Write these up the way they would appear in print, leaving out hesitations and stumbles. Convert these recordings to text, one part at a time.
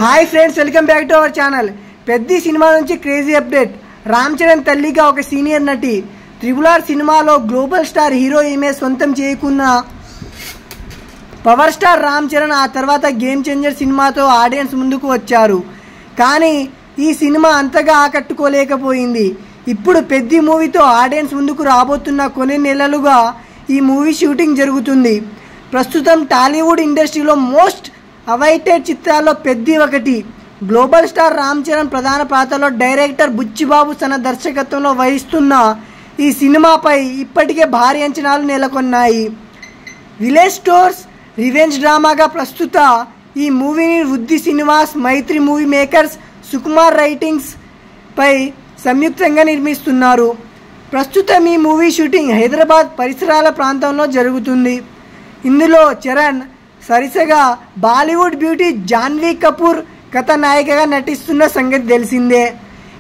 Hi friends, welcome back to our channel. Peddi cinema నుంచి crazy update. Ram Charan తల్లిగా ఒక senior నటి RRR సినిమాలో గ్లోబల్ స్టార్ హీరో ఇమేజ్ సొంతం చేయకున్న పవర్ స్టార్ రామ్ చరణ్ ఆ తర్వాత గేమ్ చేంజర్ సినిమాతో ఆడియన్స్ ముందుకు వచ్చారు. కానీ ఈ సినిమా అంతగా ఆకట్టుకోలేకపోయింది. ఇప్పుడు పెద్ది మూవీతో ఆడియన్స్ ముందుకు రాబోతున్న కొన్ని నెలలుగా ఈ మూవీ షూటింగ్ జరుగుతుంది. ప్రస్తుతం టాలీవుడ్ ఇండస్ట్రీలో మోస్ట్ అవైటెడ్ చిత్రాల్లో పెద్ది ఒకటి. గ్లోబల్ స్టార్ రామ్ చరణ్ ప్రధాన పాత్రలో డైరెక్టర్ బుచ్చిబాబు తన దర్శకత్వంలో వహిస్తున్న ఈ సినిమాపై ఇప్పటికే భారీ అంచనాలు నెలకొన్నాయి. విలేజ్ స్టోర్స్ రివెంజ్ డ్రామాగా ప్రస్తుత ఈ మూవీని వృద్ధి సినిమాస్, మైత్రి మూవీ మేకర్స్, సుకుమార్ రైటింగ్స్ పై సంయుక్తంగా నిర్మిస్తున్నారు. ప్రస్తుతం ఈ మూవీ షూటింగ్ హైదరాబాద్ పరిసరాల ప్రాంతంలో జరుగుతుంది. ఇందులో చరణ్ సరిసగా బాలీవుడ్ బ్యూటీ జాన్వీ కపూర్ కథానాయికగా నటిస్తున్న సంగతి తెలిసిందే.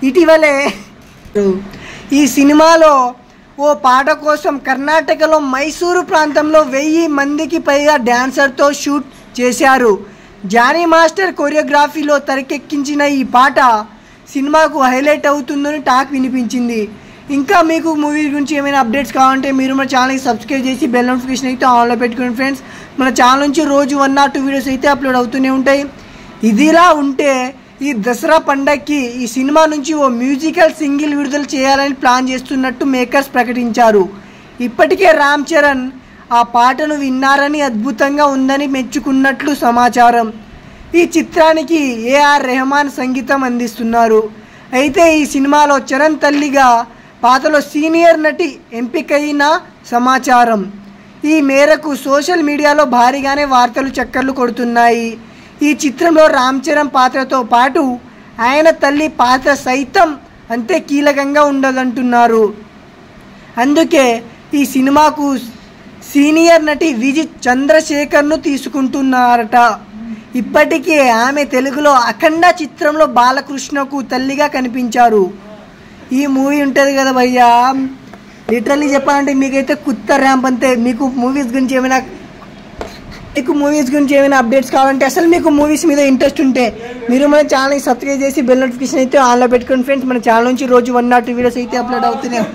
ఇటీవలే ఈ సినిమాలో ఓ పాట కోసం కర్ణాటకలో మైసూరు ప్రాంతంలో 1000 మందికి పైగా డాన్సర్తో షూట్ చేశారు. జానీ మాస్టర్ కొరియోగ్రఫీలో తెరకెక్కించిన ఈ పాట సినిమాకు హైలైట్ అవుతుందని టాక్ వినిపించింది. ఇంకా మీకు మూవీ గురించి ఏమైనా అప్డేట్స్ కావాలంటే మీరు మన ఛానల్కి సబ్స్క్రైబ్ చేసి బెల్ నోటిఫికేషన్ అయితే ఆన్లో పెట్టుకోండి ఫ్రెండ్స్. మన ఛానల్ నుంచి రోజు 1 or 2 వీడియోస్ అయితే అప్లోడ్ అవుతూనే ఉంటాయి. ఇదిలా ఉంటే ఈ దసరా పండగకి ఈ సినిమా నుంచి ఓ మ్యూజికల్ సింగిల్ విడుదల చేయాలని ప్లాన్ చేస్తున్నట్టు మేకర్స్ ప్రకటించారు. ఇప్పటికే రామ్ చరణ్ ఆ పాటను విన్నారని, అద్భుతంగా ఉందని మెచ్చుకున్నట్లు సమాచారం. ఈ చిత్రానికి AR రెహమాన్ సంగీతం అందిస్తున్నారు. అయితే ఈ సినిమాలో చరణ్ తల్లిగా పాత్రలో సీనియర్ నటి ఎంపికైన సమాచారం. ఈ మేరకు సోషల్ మీడియాలో భారీగానే వార్తలు చక్కర్లు కొడుతున్నాయి. ఈ చిత్రంలో రామ్ చరణ్ పాత్రతో పాటు ఆయన తల్లి పాత్ర సైతం అంతే కీలకంగా ఉండదంటున్నారు. అందుకే ఈ సినిమాకు సీనియర్ నటి విజిత్ చంద్రశేఖర్ను తీసుకుంటున్నారట. ఇప్పటికే ఆమె తెలుగులో అఖండ చిత్రంలో బాలకృష్ణకు తల్లిగా కనిపించారు. ఈ మూవీ ఉంటుంది కదా భయ్యా, లిటరల్లీ చెప్పాలంటే మీకైతే కుత్త ర్యాంప్ అంతే. మీకు మూవీస్ గురించి ఏమైనా అప్డేట్స్ కావాలంటే, అసలు మీకు మూవీస్ మీద ఇంట్రెస్ట్ ఉంటే మీరు మన ఛానల్ని సబ్స్క్రైబ్ చేసి బెల్ నోటిఫికేషన్ అయితే ఆన్లో పెట్టుకోండి ఫ్రెండ్స్. మన ఛానల్ నుంచి రోజు 1 or 2 వీడియోస్ అయితే అప్లోడ్ అవుతున్నాయి.